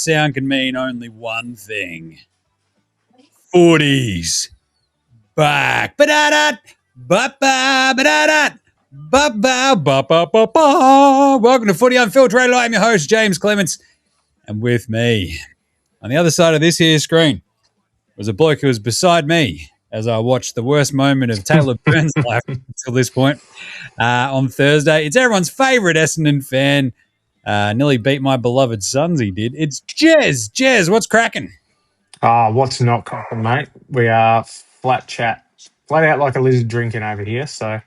sound can mean only one thing. Footy's back. Ba-da-da, ba-ba, ba-da-da, ba-ba, ba-ba-ba-ba. Welcome to Footy Unfilterated. I'm your host, James Clements. And with me, on the other side of this here screen, was a bloke who was beside me as I watched the worst moment of Taylor Burns' life until this point on Thursday. It's everyone's favourite Essendon fan. Nearly beat my beloved Suns, he did. It's Jez. Jez, what's cracking? What's not cracking, mate? We are flat out like a lizard drinking over here. So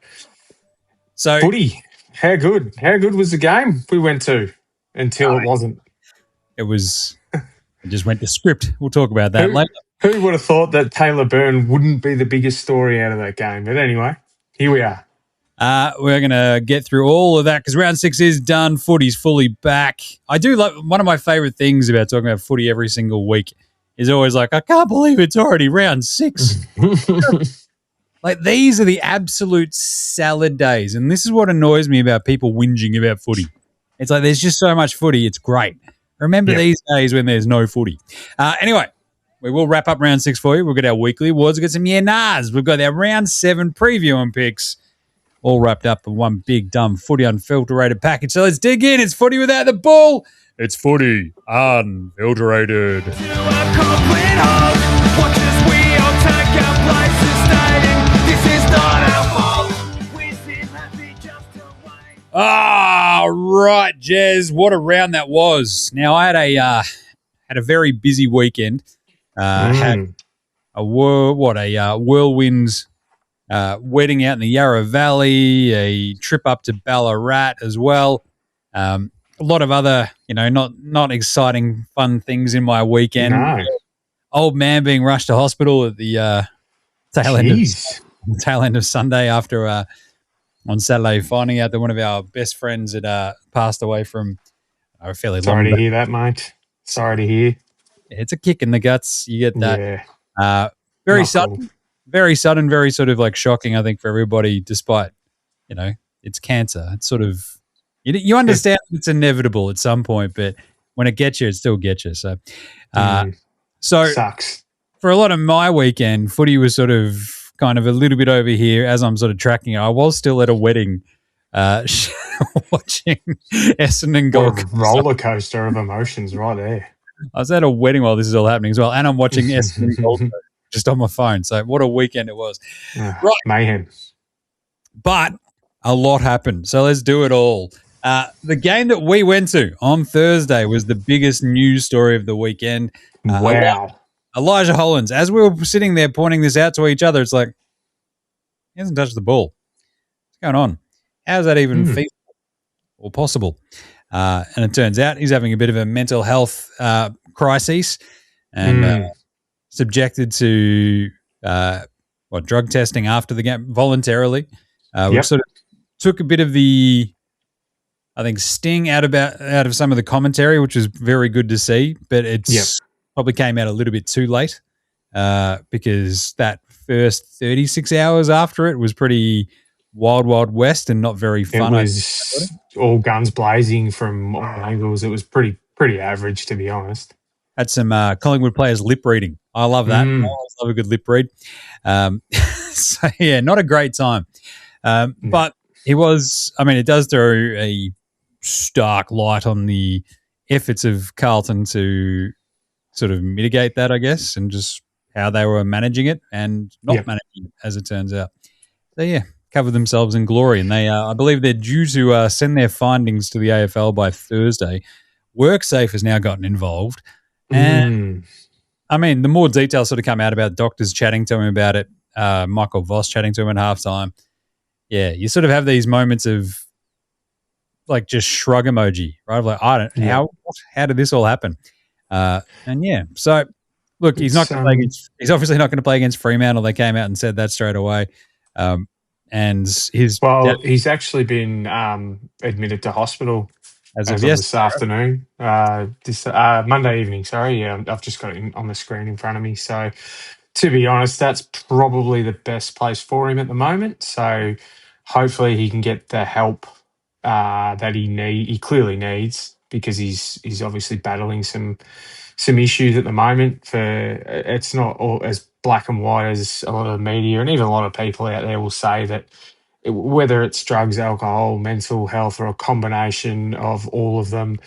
footy, how good was the game we went to until it wasn't? It just went to script. We'll talk about that later. Who would have thought that Taylor Byrne wouldn't be the biggest story out of that game? But anyway, here we are. We're going to get through all of that because round 6 is done. Footy's fully back. I do like one of my favourite things about talking about footy every single week is always like, I can't believe it's already round 6. Like, these are the absolute salad days. And this is what annoys me about people whinging about footy. It's like there's just so much footy. It's great. Remember these days when there's no footy. Anyway, we will wrap up round 6 for you. We'll get our weekly awards. We've got some nahs. We've got our round 7 preview and picks all wrapped up in one big, dumb, Footy Unfilterated package. So let's dig in. It's footy without the ball. It's Footy Unfilterated. Right, Jez. What a round that was. Now, I had a very busy weekend. Had a whirlwind wedding out in the Yarra Valley, a trip up to Ballarat as well. A lot of other, not exciting, fun things in my weekend. No. Old man being rushed to hospital at the tail end of Sunday after on Saturday finding out that one of our best friends had passed away from a fairly long. Sorry to hear that, mate. Sorry to hear. It's a kick in the guts. You get that. Yeah. Very sudden. Cool. Very sudden, very sort of like shocking, I think, for everybody, despite, it's cancer. It's sort of, you understand it's inevitable at some point, but when it gets you, it still gets you. So, sucks. For a lot of my weekend, footy was sort of kind of a little bit over here as I'm sort of tracking it. I was still at a wedding watching Essendon Gold Coast. Roller coaster of emotions right there. I was at a wedding while this is all happening as well, and I'm watching Essendon Gold Coast just on my phone. So what a weekend it was. Right. Mayhem. But a lot happened. So let's do it all. The game that we went to on Thursday was the biggest news story of the weekend. Wow. Elijah Hollands, as we were sitting there pointing this out to each other, it's like, he hasn't touched the ball. What's going on? How is that even feasible or possible? And it turns out he's having a bit of a mental health crisis and subjected to drug testing after the game voluntarily. Which sort of took a bit of the, I think, sting out of some of the commentary, which was very good to see, but it's probably came out a little bit too late because that first 36 hours after it was pretty wild, wild west and not very fun. It was all guns blazing from all angles. It was pretty average, to be honest. Had some Collingwood players lip reading. I love that. I always love a good lip read. So, not a great time. But it was, it does throw a stark light on the efforts of Carlton to sort of mitigate that, I guess, and just how they were managing it and not managing it, as it turns out. So, cover themselves in glory. And they, I believe they're due to send their findings to the AFL by Thursday. WorkSafe has now gotten involved. And, the more details sort of come out about doctors chatting to him about it, Michael Voss chatting to him at halftime. Yeah, you sort of have these moments of like just shrug emoji, right? Like, how did this all happen? So look, he's not going to play he's obviously not going to play against Fremantle. They came out and said that straight away. And he's actually been admitted to hospital as of this afternoon, Monday evening. Sorry, I've just got it on the screen in front of me. So, to be honest, that's probably the best place for him at the moment. So, hopefully, he can get the help that he clearly needs because he's obviously battling some issues at the moment. It's not all as black and white as a lot of the media and even a lot of people out there will say that whether it's drugs, alcohol, mental health, or a combination of all of them,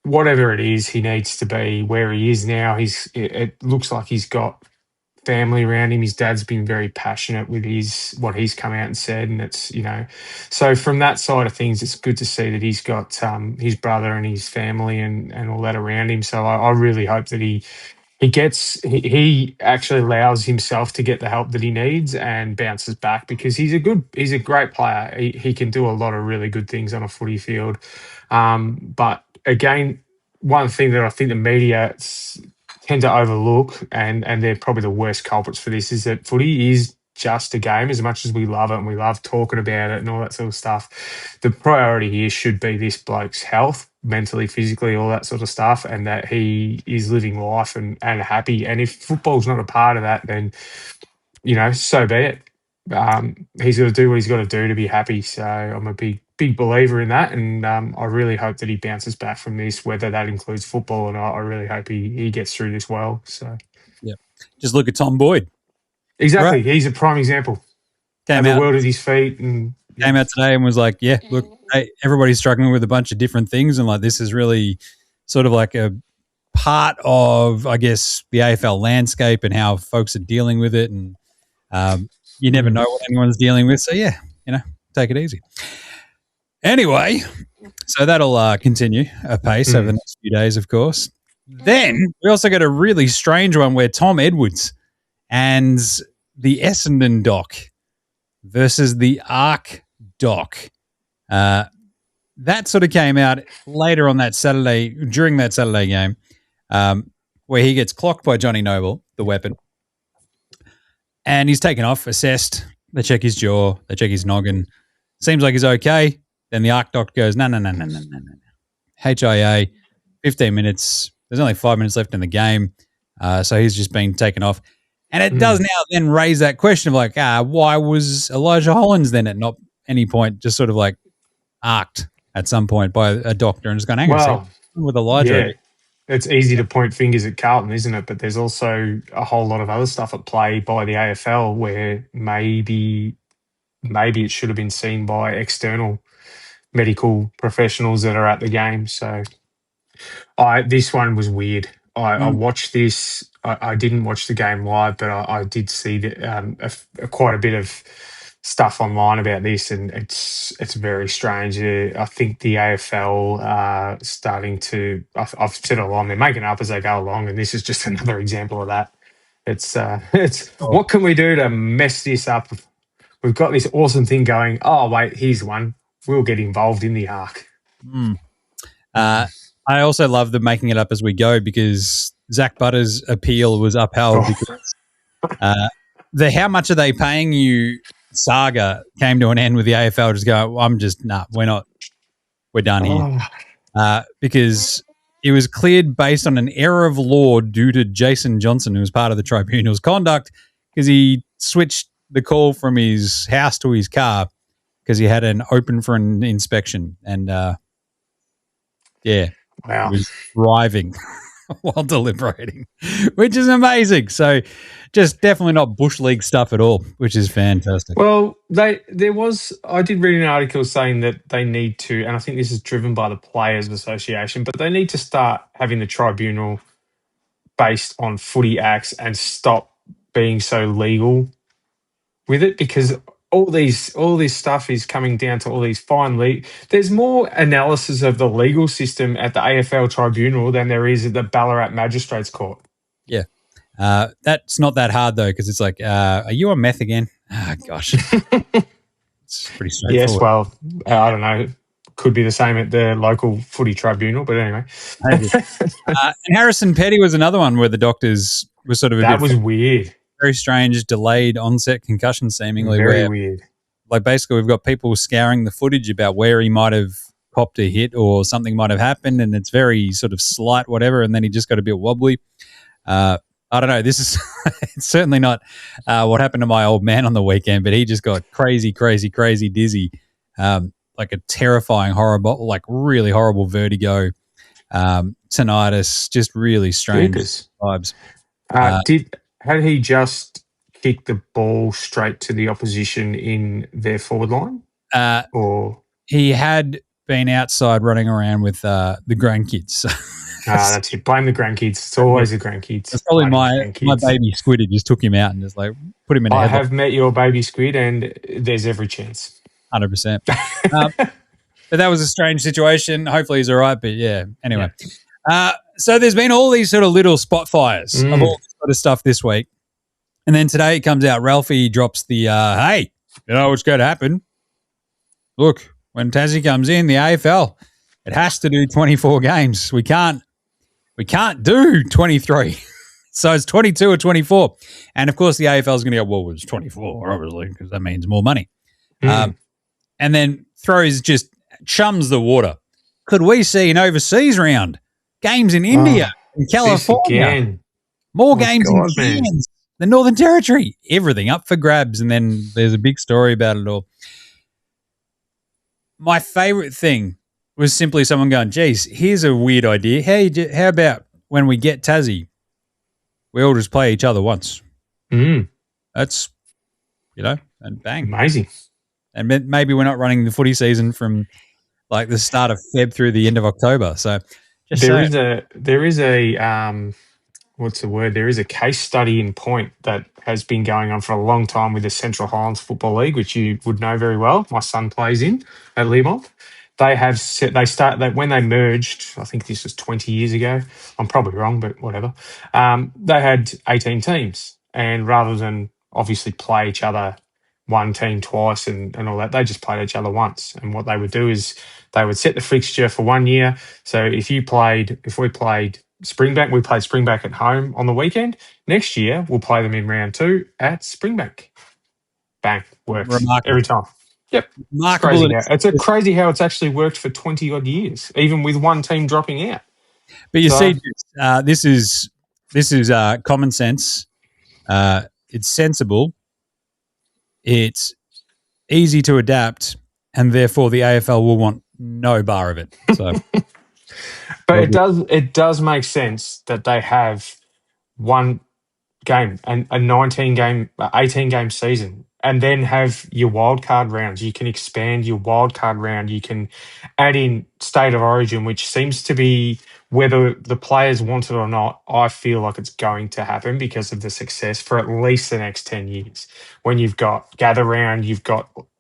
whatever it is, he needs to be where he is now. It looks like he's got family around him. His dad's been very passionate with what he's come out and said, and it's so from that side of things, it's good to see that he's got his brother and his family and all that around him. So I really hope that he actually allows himself to get the help that he needs and bounces back, because he's a great player. He can do a lot of really good things on a footy field. But again, one thing that I think the media tend to overlook, and they're probably the worst culprits for this, is that footy is just a game. As much as we love it and we love talking about it and all that sort of stuff, the priority here should be this bloke's health, mentally, physically, all that sort of stuff, and that he is living life and happy. And if football's not a part of that, then, so be it. He's got to do what he's got to do to be happy. So I'm a big believer in that, and I really hope that he bounces back from this, whether that includes football or not. I really hope he gets through this well. So, yeah, just look at Tom Boyd. Exactly, right? He's a prime example. Came out the world at his feet, and came out today and was like, "Yeah, look, hey, everybody's struggling with a bunch of different things, and like this is really sort of like a part of, I guess, the AFL landscape and how folks are dealing with it, and you never know what anyone's dealing with. So yeah, take it easy." Anyway, so that'll continue apace over the next few days, of course. Then we also got a really strange one where Tom Edwards and the Essendon doc versus the ARC doc. That sort of came out later on that Saturday, during that Saturday game, where he gets clocked by Johnny Noble, the weapon, and he's taken off, assessed. They check his jaw, they check his noggin. Seems like he's okay. Then the ARC doc goes, no. HIA, 15 minutes. There's only 5 minutes left in the game. So he's just been taken off. And it does now then raise that question of like, why was Elijah Hollins then at not any point just sort of like arced at some point by a doctor and just gone, hang on a second, with Elijah? Yeah, it's easy to point fingers at Carlton, isn't it? But there's also a whole lot of other stuff at play by the AFL where maybe it should have been seen by external medical professionals that are at the game. So this one was weird. I watched this. I didn't watch the game live, but I did see quite a bit of stuff online about this, and it's very strange. I think the AFL starting to. I've said it along. They're making it up as they go along, and this is just another example of that. It's what can we do to mess this up? We've got this awesome thing going. Oh wait, here's one. We'll get involved in the ARC. I also love the making it up as we go, because Zach Butter's appeal was upheld because the how much are they paying you saga came to an end with the AFL just going, we're done here. Because it was cleared based on an error of law due to Jason Johnson, who was part of the tribunal's conduct, because he switched the call from his house to his car because he had an open for an inspection. And, wow. He was driving while deliberating, which is amazing. So just definitely not Bush League stuff at all, which is fantastic. Well, I did read an article saying that they need to, and I think this is driven by the Players Association, but they need to start having the tribunal based on footy acts and stop being so legal with it, because all this stuff is coming down to all these fine there's more analysis of the legal system at the AFL tribunal than there is at the Ballarat Magistrates Court. Yeah. That's not that hard though, because it's like, are you on meth again? Gosh. It's pretty straightforward. Yes, well, I don't know. Could be the same at the local footy tribunal, but anyway. And Harrison Petty was another one where the doctors were sort of that was weird. Very strange, delayed onset concussion seemingly. Very weird. Like basically we've got people scouring the footage about where he might have copped a hit or something might have happened, and it's very sort of slight whatever, and then he just got a bit wobbly. I don't know. This is it's certainly not what happened to my old man on the weekend, but he just got crazy dizzy, like a terrifying, horrible, like really horrible vertigo. tinnitus, just really strange vibes. Had he just kicked the ball straight to the opposition in their forward line? Or he had been outside running around with the grandkids. That's it. Blame the grandkids. It's always the grandkids. It's probably my baby squid. He just took him out and just like put him in a headlock. I have met your baby squid, and there's every chance. 100%. But that was a strange situation. Hopefully he's all right. But yeah, anyway. Yeah. So there's been all these sort of little spot fires of all this sort of stuff this week. And then today it comes out, Ralphie drops the, hey, you know what's going to happen? Look, when Tassie comes in, the AFL, it has to do 24 games. We can't do 23. So it's 22 or 24. And, of course, the AFL is going to go, well, it's 24, obviously, because that means more money. And then chums the water. Could we see an overseas round? Games in India, in California. More games in Cairns, the Northern Territory. Everything up for grabs. And then there's a big story about it all. My favourite thing was simply someone going, geez, here's a weird idea. Hey, how about when we get Tassie, we all just play each other once? That's, and bang. Amazing. And maybe we're not running the footy season from like the start of Feb through the end of October. So there is a what's the word? There is a case study in point that has been going on for a long time with the Central Highlands Football League, which you would know very well. My son plays in at Learmonth. When they merged, I think this was 20 years ago. I'm probably wrong, but whatever. They had 18 teams, and rather than obviously play each other one team twice and all that, they just played each other once. And what they would do is they would set the fixture for 1 year. So if we played Springbank, we played Springbank at home on the weekend. Next year, we'll play them in round 2 at Springbank. Bang, works. Remarkable. Every time. Yep. Remarkable. It's crazy how it's actually worked for 20-odd years, even with one team dropping out. But you see, this is common sense. It's sensible. It's easy to adapt, and therefore the AFL will want no bar of it. So, but it does make sense that they have one game and a 18 game season, and then have your wildcard rounds. You can expand your wildcard round. You can add in State of Origin, which seems to be, whether the players want it or not, I feel like it's going to happen because of the success for at least the next 10 years. When you've got Gather Round,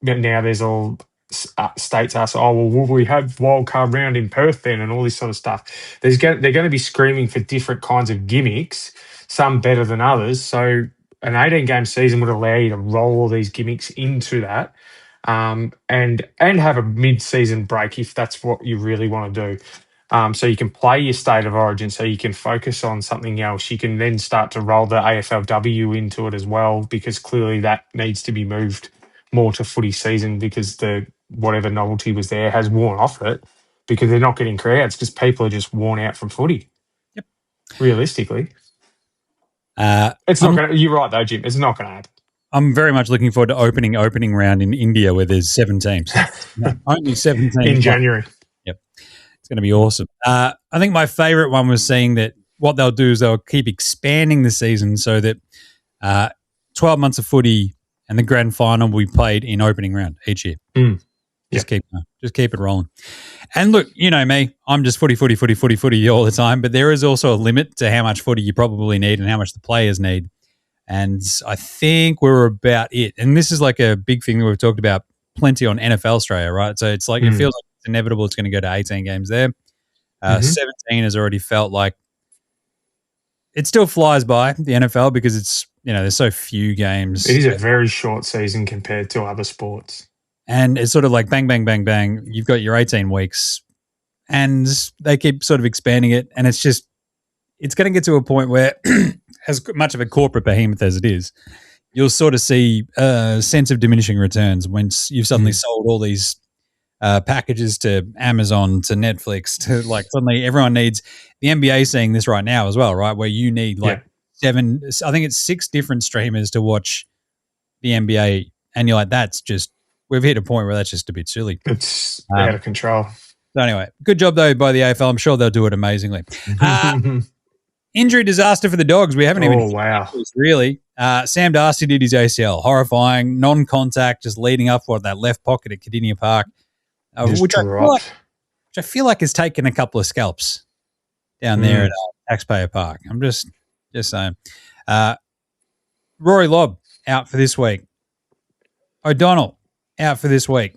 now there's all states ask, will we have wildcard round in Perth then, and all this sort of stuff. They're going to be screaming for different kinds of gimmicks, some better than others. So an 18-game season would allow you to roll all these gimmicks into that, and have a mid-season break if that's what you really want to do. So you can play your State of Origin, so you can focus on something else. You can then start to roll the AFLW into it as well, because clearly that needs to be moved more to footy season, because whatever novelty was there has worn off it, because they're not getting crowds, because people are just worn out from footy. Yep. You're right though, Jim. It's not going to happen. I'm very much looking forward to opening round in India, where there's 7 teams. Only 7 teams in January. Yep. It's going to be awesome. I think my favourite one was saying that what they'll do is they'll keep expanding the season so that 12 months of footy and the grand final will be played in opening round each year. Just keep it rolling. And look, you know me, I'm just footy all the time, but there is also a limit to how much footy you probably need and how much the players need. And I think we're about it. And this is like a big thing that we've talked about plenty on NFL Australia, right? So it's like it feels like it's inevitable it's going to go to 18 games there. 17 has already felt like it still flies by the NFL because it's, there's so few games. It is a very short season compared to other sports. And it's sort of like bang, bang, bang, bang. You've got your 18 weeks and they keep sort of expanding it. And it's going to get to a point where, as much of a corporate behemoth as it is, you'll sort of see a sense of diminishing returns when you've suddenly sold all these packages to Amazon, to Netflix, to like suddenly everyone needs – the NBA seeing this right now as well, right, where you need like 6 different streamers to watch the NBA, and you're like, that's just – we've hit a point where that's just a bit silly. It's out of control. So anyway, good job though by the AFL. I'm sure they'll do it amazingly. Injury disaster for the Dogs. We haven't even really. Sam Darcy did his ACL. Horrifying, non-contact, just leading up that left pocket at Cardinia Park, which I feel like has taken a couple of scalps down there at Taxpayer Park. I'm just saying. Rory Lobb out for this week. O'Donnell out for this week.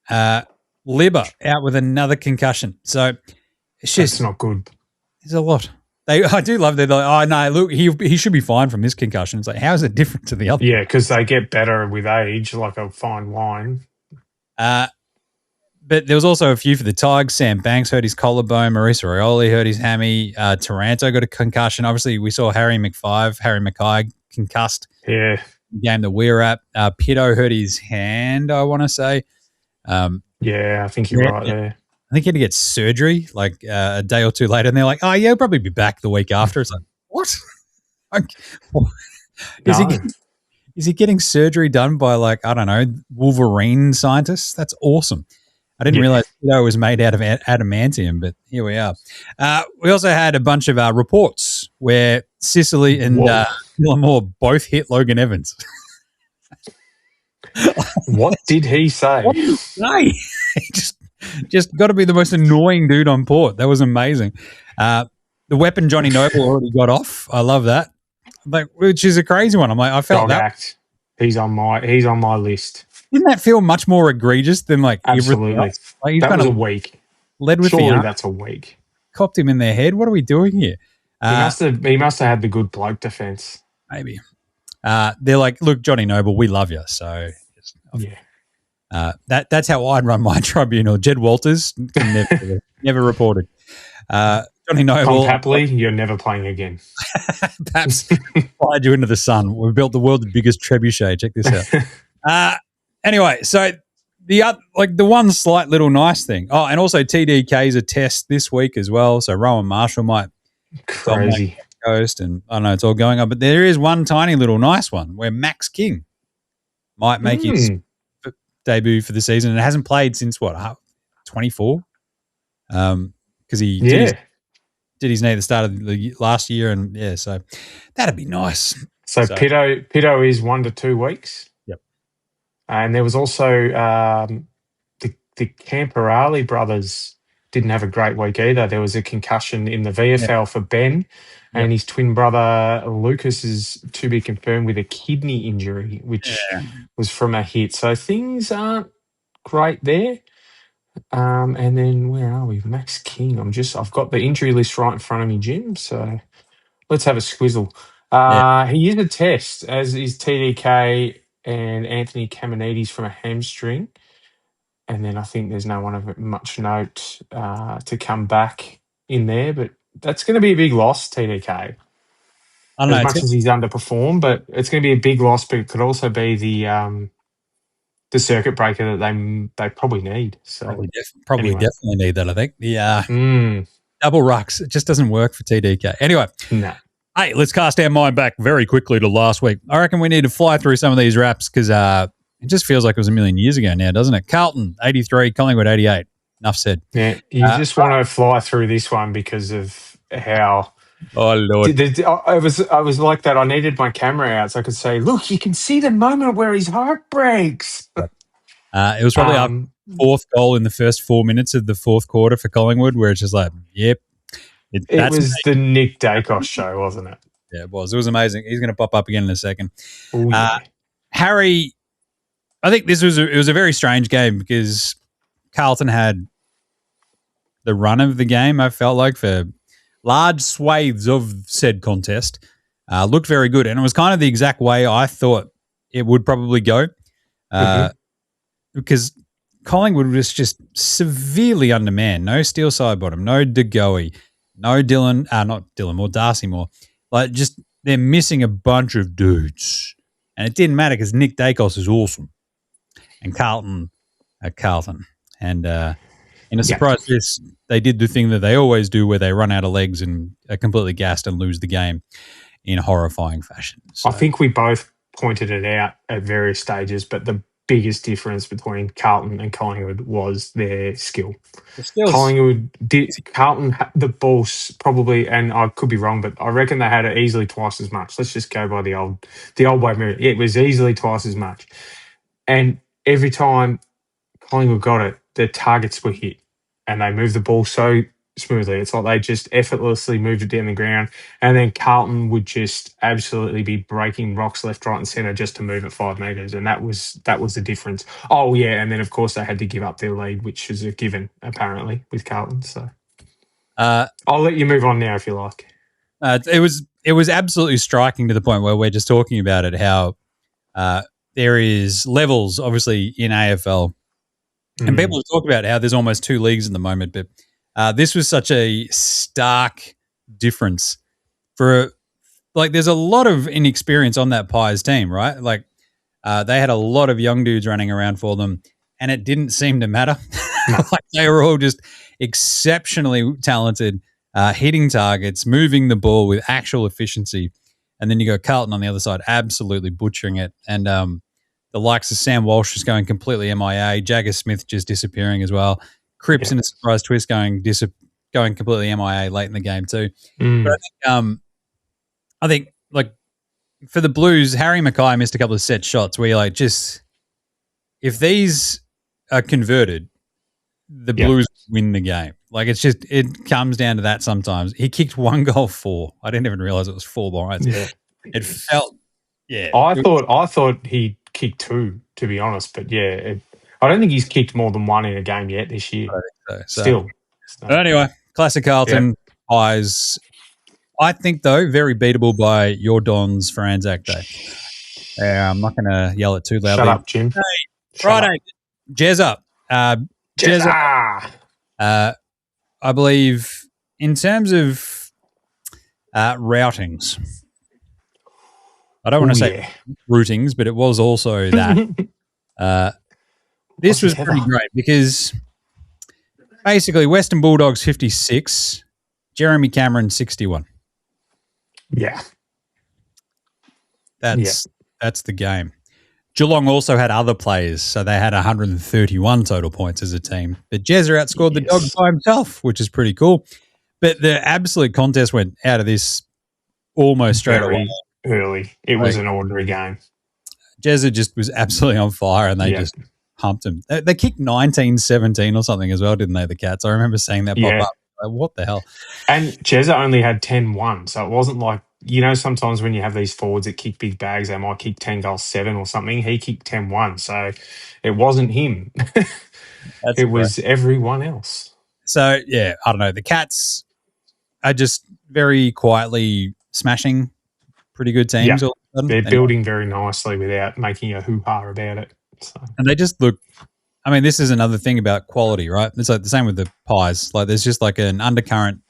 Libba out with another concussion. So it's just not good. It's a lot. I do love that. Like, oh no, look, he should be fine from this concussion. It's like, how is it different to the other? Yeah, because they get better with age, like a fine wine. But there was also a few for the Tigers. Sam Banks hurt his collarbone. Marisa Rioli hurt his hammy. Taranto got a concussion. Obviously, we saw Harry Mackay concussed. Yeah. The game that we're at. Pitto hurt his hand, I want to say. Yeah, I think you're right there. I think he had to get surgery like a day or two later, and they're like, "Oh, yeah, he'll probably be back the week after." It's like, what? Is he getting surgery done by like, I don't know, Wolverine scientists? That's awesome. I didn't realize it was made out of adamantium, but here we are. We also had a bunch of reports where Sicily and Moore both hit Logan Evans. What did he say? What did he say? He just got to be the most annoying dude on port. That was amazing. The weapon Johnny Noble already got off. I love that. Like, which is a crazy one. I'm like, I felt that. Act. He's on my list. Didn't that feel much more egregious than like absolutely? Like, that was a week. Led with surely that's a week. Copped him in their head. What are we doing here? He must have had the good bloke defense. Maybe. They're like, look, Johnny Noble, we love you. So that's how I'd run my tribunal. Jed Walters never reported. Johnny Noble. Happily, you're never playing again. Perhaps fired you into the sun. We built the world's biggest trebuchet. Check this out. Anyway, so the one slight little nice thing. Oh, and also TDK's a test this week as well. So Rowan Marshall might crazy coast, and I don't know it's all going on, but there is one tiny little nice one where Max King might make his debut for the season, and it hasn't played since 24. Because he did his knee at the start of the last year, and so that'd be nice. So Pitto is 1 to 2 weeks. Yep. And there was also the Camperali brothers didn't have a great week either. There was a concussion in the VFL for Ben, and his twin brother Lucas is to be confirmed with a kidney injury, which was from a hit. So things aren't great there. And then where are we? Max King. I've got the injury list right in front of me, Jim. So let's have a squizzle. He is a test, as is TDK and Anthony Caminidis from a hamstring. And then I think there's no one of much note to come back in there, but that's going to be a big loss, TDK. As much as he's underperformed, but it's going to be a big loss, but it could also be the circuit breaker that they probably need. So definitely need that, I think. Double rucks, it just doesn't work for TDK. Anyway, hey, let's cast our mind back very quickly to last week. I reckon we need to fly through some of these raps because it just feels like it was a million years ago now, doesn't it? Carlton, 83, Collingwood, 88. Enough said. Yeah, you just want to fly through this one because of how... Oh, Lord. I was like that. I needed my camera out so I could say, look, you can see the moment where his heart breaks. It was probably our fourth goal in the first 4 minutes of the fourth quarter for Collingwood, where it's just like, yep. It was the Nick Dacos show, wasn't it? Yeah, it was. It was amazing. He's going to pop up again in a second. Ooh, yeah. Harry, I think it was a very strange game because Carlton had the run of the game, I felt like, for large swathes of said contest. Looked very good, and it was kind of the exact way I thought it would probably go because Collingwood was just severely undermanned. No Steele side bottom, no De Goey, no not Dylan Moore, Darcy Moore. Like, just they're missing a bunch of dudes. And it didn't matter because Nick Dacos is awesome. And Carlton are Carlton. And in a surprise twist, they did the thing that they always do where they run out of legs and are completely gassed and lose the game in horrifying fashion. So, I think we both pointed it out at various stages, but the biggest difference between Carlton and Collingwood was their skill. The skills. Carlton had the ball probably, and I could be wrong, but I reckon they had it easily twice as much. Let's just go by the old way of moving. It was easily twice as much. And every time Collingwood got it, their targets were hit, and they moved the ball so smoothly. It's like they just effortlessly moved it down the ground, and then Carlton would just absolutely be breaking rocks left, right, and centre just to move it 5 metres, and that was the difference. Oh yeah, and then of course they had to give up their lead, which was a given apparently with Carlton. So I'll let you move on now if you like. It was absolutely striking to the point where we're just talking about it. How there is levels, obviously, in AFL. And people have talked about how there's almost 2 leagues in the moment, but this was such a stark difference there's a lot of inexperience on that Pies team, right? Like they had a lot of young dudes running around for them, and it didn't seem to matter. Like they were all just exceptionally talented, hitting targets, moving the ball with actual efficiency. And then you go Carlton on the other side, absolutely butchering it. And the likes of Sam Walsh just going completely MIA, Jagger Smith just disappearing as well, Cripps in a surprise twist going completely MIA late in the game too. But I think like for the Blues, Harry Mackay missed a couple of set shots where you're like, just if these are converted, the Blues win the game. Like it comes down to that sometimes. He kicked 1 goal 4. I didn't even realize it was 4 lines. Yeah. It felt I thought he kicked 2, to be honest, but I don't think he's kicked more than 1 in a game yet this year. Still. But anyway, classic Carlton Pies. I think though very beatable by your Dons for Anzac Day. I'm not going to yell it too loudly. Shut up, Jim. Hey, Friday, Jez up. Jez up. I believe in terms of routings. I don't want to say routings, but it was also that. This was pretty great because basically Western Bulldogs 56, Jeremy Cameron 61. Yeah. That's the game. Geelong also had other players, so they had 131 total points as a team. But Jezza outscored the Dogs by himself, which is pretty cool. But the absolute contest went out of this almost straight away. Early. It was an ordinary game. Jezza just was absolutely on fire, and they just pumped him. They kicked 19-17 or something as well, didn't they, the Cats? I remember seeing that pop up. Like, what the hell? And Jezza only had 10-1, so it wasn't like, sometimes when you have these forwards that kick big bags, they might kick 10 goals 7 or something. He kicked 10-1, so it wasn't him. It was everyone else. So, I don't know. The Cats are just very quietly smashing pretty good teams. Yeah. They're building very nicely without making a hoo-ha about it. So. And they just look, I mean, this is another thing about quality, right? It's like the same with the Pies. Like there's just like an undercurrent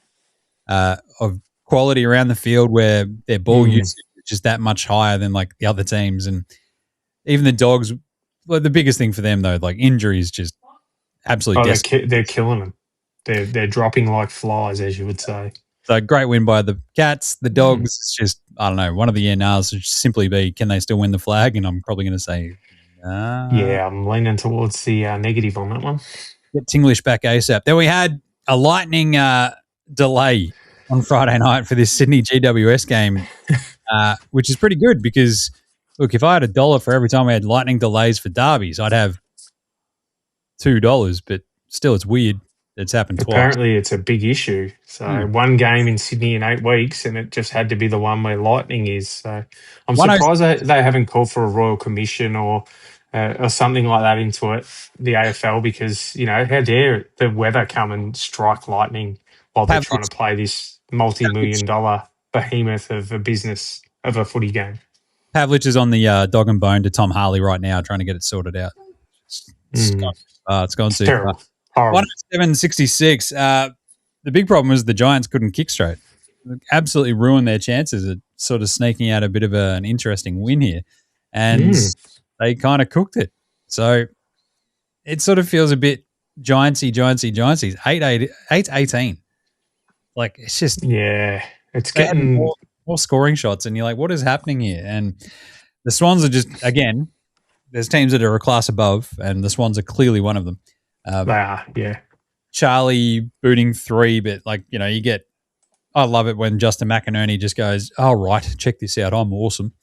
of quality around the field where their ball usage is just that much higher than like the other teams. And even the Dogs, well, the biggest thing for them though, like injuries just absolutely they're killing them. They're dropping like flies, as you would say. So great win by the Cats. The Dogs, it's just, I don't know, one of the year now's should simply be, can they still win the flag? And I'm probably going to say, yeah, I'm leaning towards the negative on that one. Get Tinglish back ASAP. Then we had a lightning delay on Friday night for this Sydney GWS game, which is pretty good because, look, if I had $1 for every time we had lightning delays for derbies, I'd have $2, but still it's weird. It's happened twice. Apparently it's a big issue. So one game in Sydney in 8 weeks, and it just had to be the one where lightning is. So I'm surprised they haven't called for a royal commission or something like that into it, the AFL, because, how dare the weather come and strike lightning while they're trying to play this multi-million-dollar behemoth of a business, of a footy game. Pavlich is on the dog and bone to Tom Harley right now trying to get it sorted out. It's gone too far. 107-66. The big problem was the Giants couldn't kick straight. It absolutely ruined their chances of sort of sneaking out a bit of an interesting win here. And they kind of cooked it. So it sort of feels a bit Giantsy. 8-18. Like, it's just... Yeah, it's getting... More scoring shots, and you're like, what is happening here? And the Swans are just, again, there's teams that are a class above, and the Swans are clearly one of them. They are, yeah. Charlie booting 3, but you get. I love it when Justin McInerney just goes, "All right, check this out, I'm awesome,"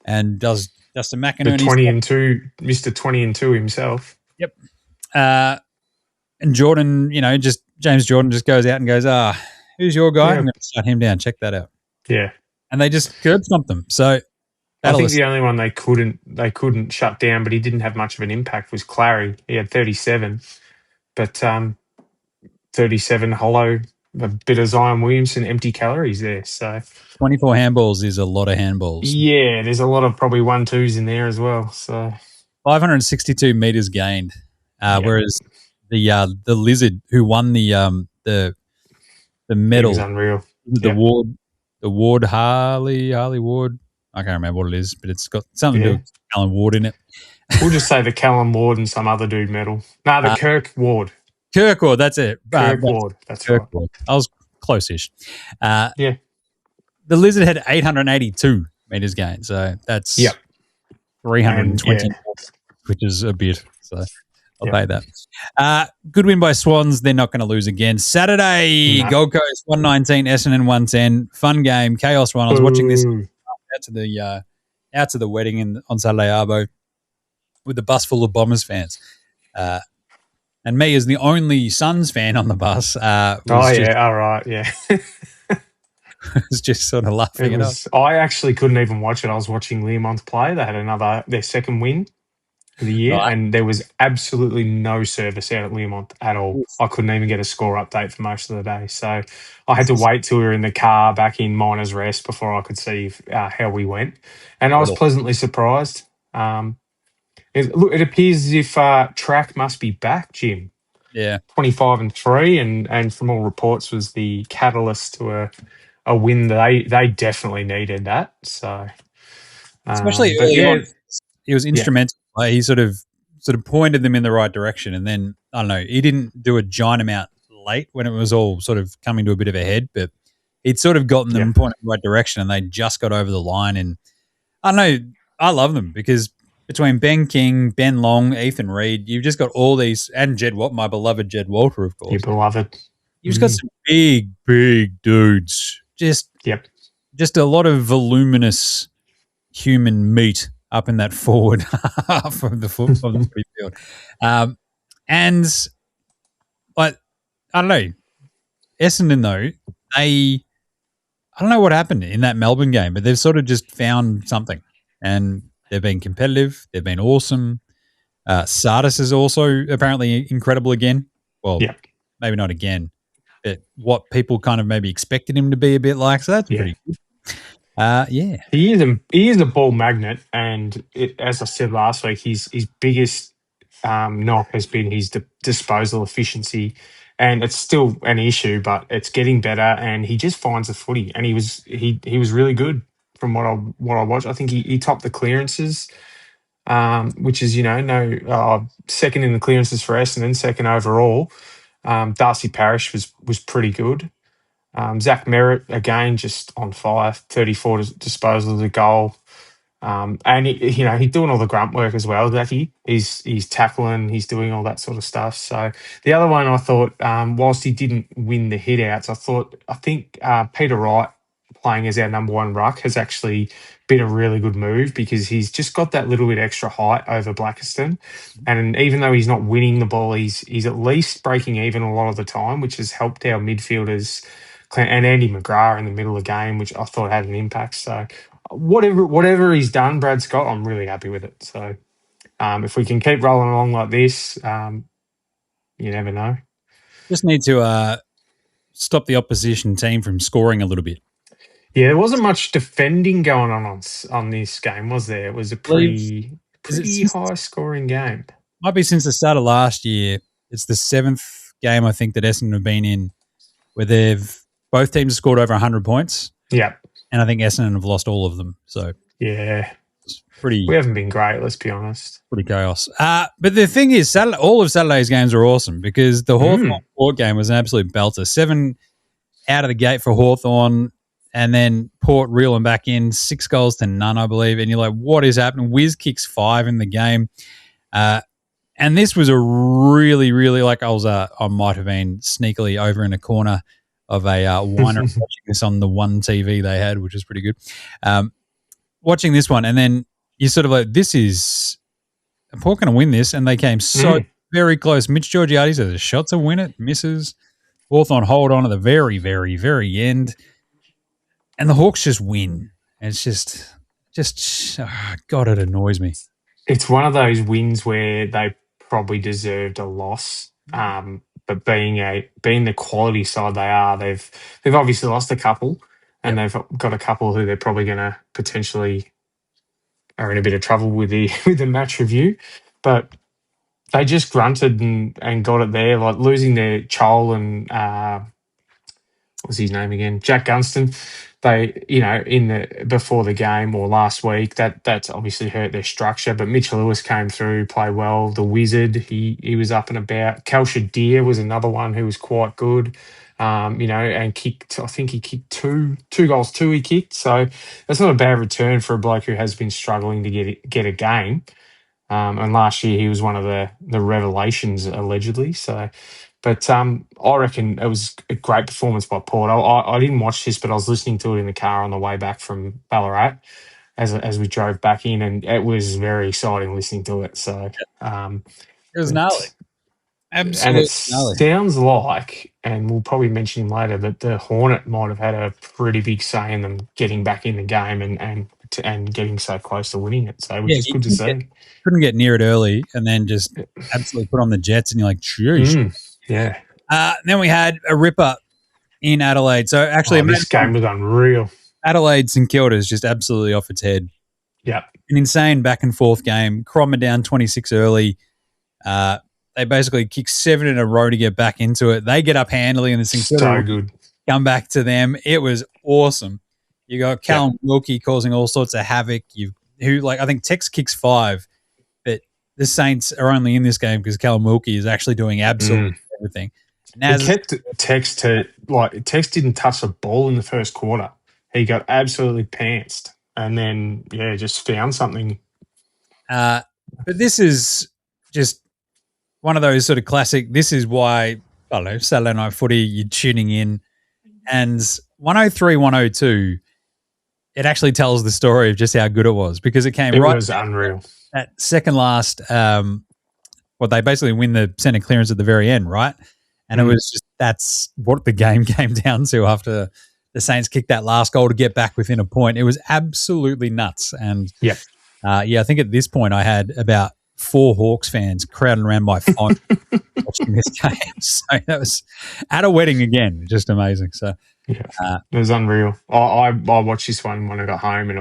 and does Justin McInerney the 20-2, Mr. 20-2 himself. Yep. And Jordan, James Jordan just goes out and goes, who's your guy? Yeah. I'm going to shut him down. Check that out. Yeah. And they just curb stomped them. So I think the only one they couldn't shut down, but he didn't have much of an impact, was Clary. He had 37, but 37 hollow, a bit of Zion Williamson, empty calories there. So 24 handballs is a lot of handballs. Yeah, there's a lot of probably 1-2s in there as well. So 562 meters gained, whereas the Lizard who won the medal, was unreal. The Ward Harley Ward. I can't remember what it is, but it's got something to do with Alan Ward in it. We'll just say the Callum Ward and some other dude medal. No, the Kirk Ward. Kirk Ward, that's it. Ward, that's Kirk right. Ward. I was close-ish. Yeah. The Lizard had 882 meters gained, so that's 320, which is a bit. So I'll pay that. Good win by Swans. They're not going to lose again. Saturday, Gold Coast 119, Essendon 110. Fun game, chaos one. I was watching this out to the wedding on Saturday Arvo with the bus full of Bombers fans. And me as the only Suns fan on the bus. All right, yeah. was just sort of laughing it up. I actually couldn't even watch it. I was watching Learmonth play. They had their second win of the year, and there was absolutely no service out at Learmonth at all. I couldn't even get a score update for most of the day. So I had to wait till we were in the car back in Miners' Rest before I could see how we went. And I was pleasantly surprised. It appears as if track must be back, Jim. Yeah. 25-3, and from all reports was the catalyst to a win that they definitely needed that. So especially early on, he was instrumental. Yeah. He sort of pointed them in the right direction, and then I don't know, he didn't do a giant amount late when it was all sort of coming to a bit of a head, but he'd sort of gotten them pointed in the right direction, and they just got over the line. And I don't know, I love them because between Ben King, Ben Long, Ethan Reid, you've just got all these, and my beloved Jed Walter, of course. Your beloved. You've just got some big, big dudes. Just a lot of voluminous human meat up in that forward half of the footy field. But I don't know. Essendon, though, I don't know what happened in that Melbourne game, but they've sort of just found something. And they've been competitive. They've been awesome. Sardis is also apparently incredible again. Well, maybe not again, but what people kind of maybe expected him to be a bit like. So that's pretty good. He is a ball magnet, and as I said last week, his biggest knock has been his disposal efficiency, and it's still an issue, but it's getting better. And he just finds the footy, and he was really good from what I watched. I think he topped the clearances, which is second in the clearances for Essendon, second overall. Darcy Parish was pretty good. Zach Merritt, again, just on fire, 34 disposals, a goal. And he's doing all the grunt work as well. He's tackling, he's doing all that sort of stuff. So the other one, I thought, whilst he didn't win the hit-outs, I think Peter Wright playing as our number one ruck has actually been a really good move, because he's just got that little bit extra height over Blackiston. And even though he's not winning the ball, he's at least breaking even a lot of the time, which has helped our midfielders, and Andy McGrath in the middle of the game, which I thought had an impact. So whatever he's done, Brad Scott, I'm really happy with it. So if we can keep rolling along like this, you never know. Just need to stop the opposition team from scoring a little bit. Yeah, there wasn't much defending going on this game, was there? It was a pretty high-scoring game. Might be since the start of last year. It's the 7th game, I think, that Essendon have been in where both teams have scored over 100 points. Yeah. And I think Essendon have lost all of them. So we haven't been great, let's be honest. Pretty chaos. But the thing is, all of Saturday's games were awesome, because the Hawthorn Port game was an absolute belter. 7 out of the gate for Hawthorn. and then Port reel them back in, 6 goals to none, I believe. And you're like, what is happening? Wiz kicks 5 in the game. And this was a really, really, like I might have been sneakily over in a corner of a winery watching this on the one TV they had, which was pretty good. Watching this one, and then you're sort of like, Port going to win this, and they came so very close. Mitch Georgiades has a shot to win it, misses. Hawthorn hold on at the very, very, very end, and the Hawks just win. And it's just God, it annoys me. It's one of those wins where they probably deserved a loss. But being the quality side they are, they've obviously lost a couple, and they've got a couple who they're probably going to potentially are in a bit of trouble with the match review. But they just grunted and got it there, like losing their Chol and what was his name again? Jack Gunston. They, before the game or last week, that's obviously hurt their structure. But Mitchell Lewis came through, played well. The Wizard, he was up and about. Kel Shadir was another one who was quite good. And kicked. I think he kicked two goals. He kicked. So that's not a bad return for a bloke who has been struggling to get a game. And last year he was one of the revelations allegedly. So. But I reckon it was a great performance by Port. I didn't watch this, but I was listening to it in the car on the way back from Ballarat as we drove back in, and it was very exciting listening to it. So it was gnarly. Absolutely. And it sounds like, and we'll probably mention him later, that the Hornet might have had a pretty big say in them getting back in the game and getting so close to winning it. So, which is good to see. Couldn't get near it early, and then just absolutely put on the Jets, and you're like, "Sheesh." Yeah. Then we had a ripper in Adelaide. So actually, this game was unreal. Adelaide St Kilda is just absolutely off its head. Yeah, an insane back and forth game. Crommer down 26 early. They basically kick 7 in a row to get back into it. They get up handily, and the St Kilda good. Come back to them. It was awesome. You got Callum Wilkie causing all sorts of havoc. I think Tex kicks 5, but the Saints are only in this game because Callum Wilkie is actually doing absolutely everything. It kept Tex Tex didn't touch a ball in the first quarter. He got absolutely pantsed, and then just found something. But this is just one of those sort of classic. This is why Saturday Night Footy. You're tuning in, and 103-102. It actually tells the story of just how good it was because it came right. It was unreal. At second last, they basically win the centre clearance at the very end, right? And it was that's what the game came down to after the Saints kicked that last goal to get back within a point. It was absolutely nuts. And I think at this point I had about 4 Hawks fans crowding around my phone watching this game. So that was at a wedding again, just amazing. So it was unreal. I watched this one when I got home, and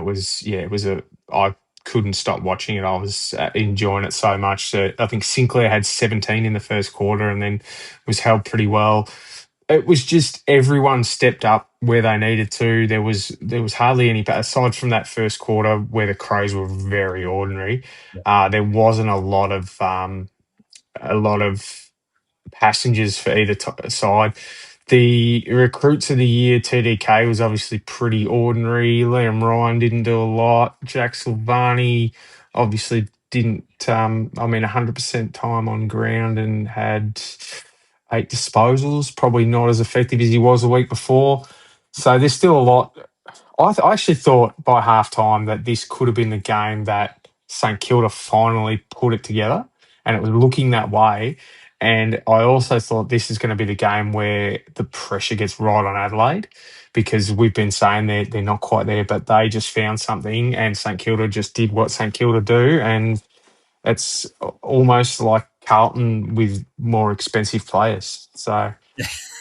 I couldn't stop watching it. I was enjoying it so much. So I think Sinclair had 17 in the first quarter and then was held pretty well. It was just everyone stepped up where they needed to. There was hardly any, aside from that first quarter where the Crows were very ordinary. There wasn't a lot of passengers for either side. The recruits of the year, TDK, was obviously pretty ordinary. Liam Ryan didn't do a lot. Jack Silvani obviously didn't, 100% time on ground and had 8 disposals, probably not as effective as he was the week before. So there's still a lot. I actually thought by halftime that this could have been the game that St Kilda finally put it together, and it was looking that way. And I also thought this is going to be the game where the pressure gets right on Adelaide, because we've been saying they're not quite there, but they just found something, and St Kilda just did what St Kilda do, and it's almost like Carlton with more expensive players. So,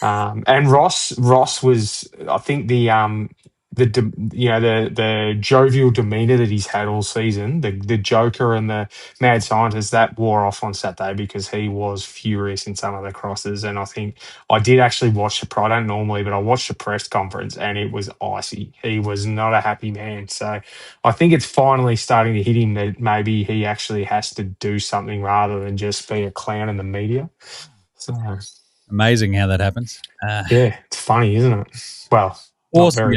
and Ross was, I think the jovial demeanour that he's had all season, the Joker and the mad scientist, that wore off on Saturday because he was furious in some of the crosses. And I think I did actually watch I don't normally, but I watched the press conference and it was icy. He was not a happy man. So I think it's finally starting to hit him that maybe he actually has to do something rather than just be a clown in the media. So amazing how that happens. it's funny, isn't it? Well, Awesome.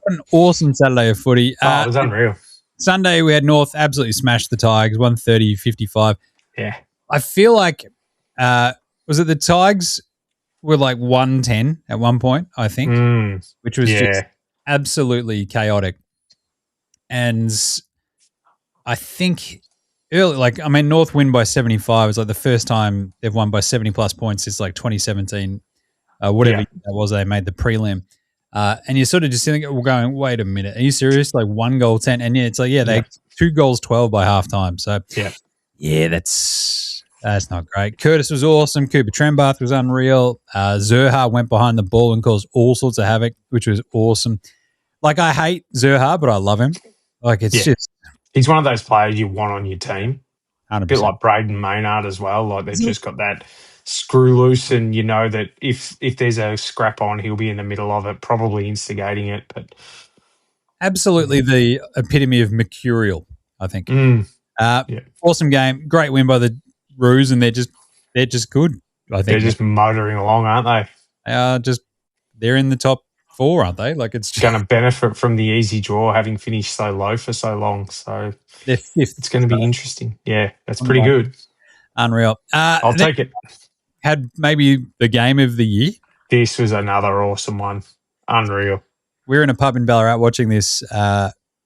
An awesome Saturday of footy. It was unreal. Sunday, we had North absolutely smashed the Tigers, 130-55. Yeah. I feel like, was it the Tigers were like 110 at one point, I think, which was just absolutely chaotic. And I think North win by 75 is like the first time they've won by 70-plus points since like 2017, whatever that was, they made the prelim. And you're sort of just sitting there going, wait a minute, are you serious? Like 1 goal 10? And it's like, they 2 goals 12 by halftime. So, that's not great. Curtis was awesome. Cooper Trembath was unreal. Zerha went behind the ball and caused all sorts of havoc, which was awesome. Like, I hate Zerha, but I love him. Like, it's just... He's one of those players you want on your team. 100%. A bit like Braden Maynard as well. Like, they've just got that screw loose, and you know that if there's a scrap on, he'll be in the middle of it, probably instigating it. But absolutely the epitome of mercurial, I think. Awesome game. Great win by the Roos, and they're just good, I think. They're just motoring along, aren't they? They're in the top 4, aren't they? Like, it's going to benefit from the easy draw, having finished so low for so long. So they're 5th. It's going to be interesting. Yeah, that's pretty good. Unreal. I'll take it. Had maybe the game of the year. This was another awesome one. Unreal. We're in a pub in Ballarat watching this,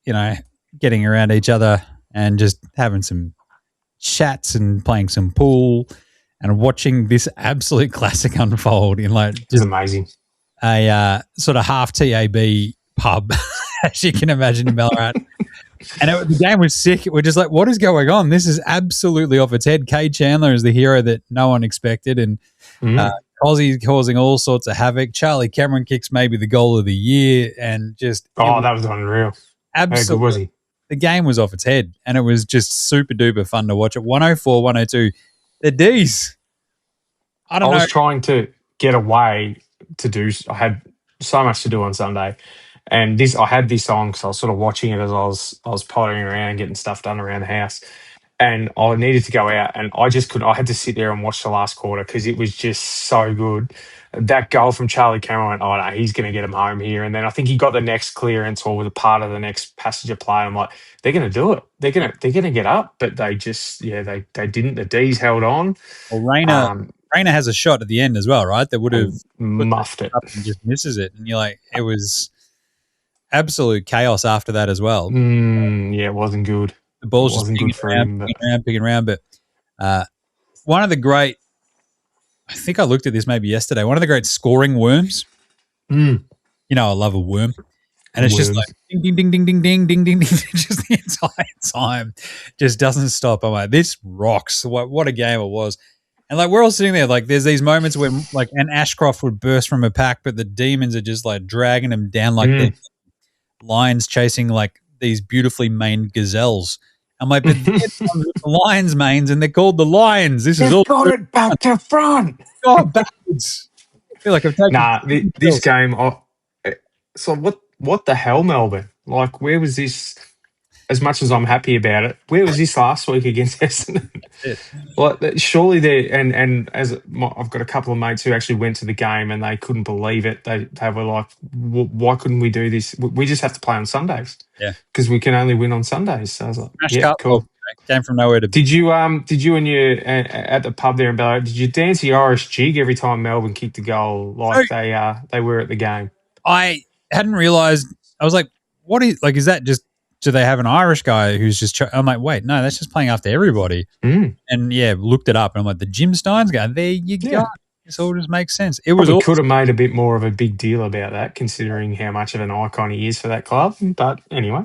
getting around each other and just having some chats and playing some pool and watching this absolute classic unfold in it's amazing. A sort of half TAB pub, as you can imagine, in Ballarat. And the game was sick. We're just like, what is going on? This is absolutely off its head. Cade Chandler is the hero that no one expected, and Cozzy causing all sorts of havoc. Charlie Cameron kicks maybe the goal of the year, and just that was unreal. Absolutely, how good was he? The game was off its head, and it was just super duper fun to watch it. 104, 102. The D's. I was trying to get away to do. I had so much to do on Sunday, and I had this on because I was sort of watching it as I was pottering around, getting stuff done around the house, and I needed to go out, and I just couldn't. I had to sit there and watch the last quarter because it was just so good. That goal from Charlie Cameron, went, no, he's going to get him home here. And then I think he got the next clearance or was a part of the next passenger play. I'm like, they're going to do it. They're going to get up, but they just, they didn't. The D's held on. Well, Rayner has a shot at the end as well, right? That would have muffed it up and just misses it, and you're like, it was absolute chaos after that as well. It wasn't good. The ball's just picking around. But one of the great, I think I looked at this maybe yesterday, one of the great scoring worms. You know, I love a worm. And it's just like ding, ding, ding, ding, ding, ding, ding, ding, just the entire time. Just doesn't stop. I'm like, this rocks. What a game it was. And like, we're all sitting there, like, there's these moments when like an Ashcroft would burst from a pack, but the Demons are just like dragging them down like the lions chasing like these beautifully maned gazelles. I'm like, but the Lions mains, and they're called the Lions. This is all got it back to front. Oh, backwards. I feel like I've taken this game. So what the hell, Melbourne? Like, where was this? As much as I'm happy about it, where was this last week against Essendon? Like, surely and as I've got a couple of mates who actually went to the game and they couldn't believe it. They were like, why couldn't we do this? We just have to play on Sundays. Yeah, because we can only win on Sundays. So I was like, cool. Came from nowhere to. Did you and you at the pub there in Ballarat? Did you dance the Irish jig every time Melbourne kicked a goal like they were at the game? I hadn't realised. I was like, what is like? Is that just? Do they have an Irish guy who's just I'm like, wait, no, that's just playing after everybody. And looked it up, and I'm like, the Jim Steins guy, there you go. This all just makes sense. It was could have made a bit more of a big deal about that, considering how much of an icon he is for that club. But anyway.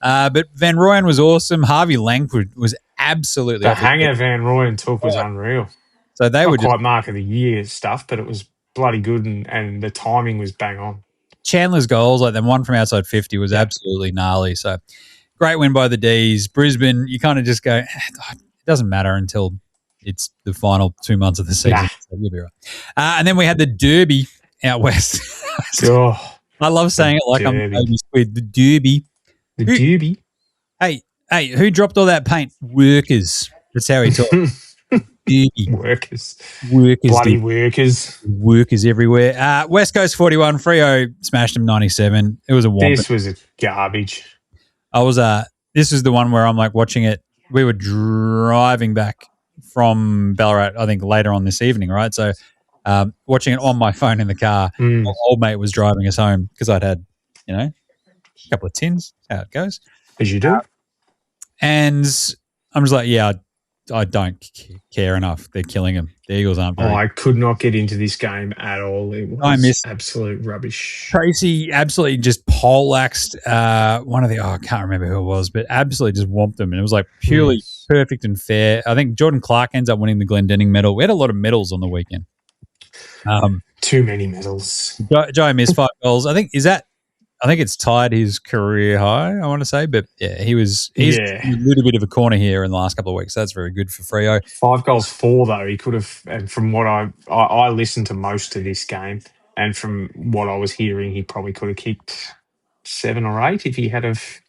But Van Rooyen was awesome. Harvey Langford was absolutely the hanger Van Rooyen took was unreal. So they were quite mark of the year stuff, but it was bloody good, and the timing was bang on. Chandler's goals, like the one from outside 50, was absolutely gnarly. So great win by the D's. Brisbane, you kind of just go, it doesn't matter until it's the final 2 months of the season. So you'll be right. And then we had the Derby out west. I love saying it like I'm baby squid. The Derby. The Derby. Hey, who dropped all that paint? Workers. That's how he talks. Workers. Bloody workers. Workers everywhere. West Coast 41, Freo smashed them 97. It was a whomping. This was a garbage. This is the one where I'm like watching it. We were driving back from Ballarat, I think, later on this evening, right? So watching it on my phone in the car. My old mate was driving us home because I'd had, a couple of tins. That's how it goes. As you do. And I'm just like, I don't care enough. They're killing them. The Eagles aren't very. I could not get into this game at all. It was absolute rubbish. Tracy absolutely just poleaxed one of the, I can't remember who it was, but absolutely just whomped them. And it was like purely perfect and fair. I think Jordan Clark ends up winning the Glendenning medal. We had a lot of medals on the weekend. Too many medals. Joe missed 5 goals. I think it's tied his career high, I want to say. But yeah, he's a little bit of a corner here in the last couple of weeks. So that's very good for Freo. 5 goals, 4 though. He could have, and from what I listened to most of this game, and from what I was hearing, he probably could have kicked 7 or 8 if he had have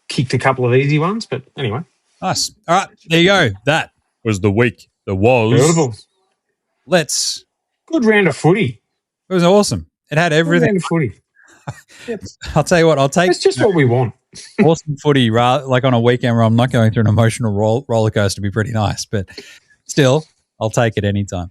kicked a couple of easy ones. But anyway. Nice. All right, there you go. That was the week. The Woes. Beautiful. Good round of footy. It was awesome. It had everything. Good round of footy. Yep. I'll tell you what, It's just what we want. Awesome footy, like on a weekend where I'm not going through an emotional roller coaster, would be pretty nice. But still, I'll take it anytime.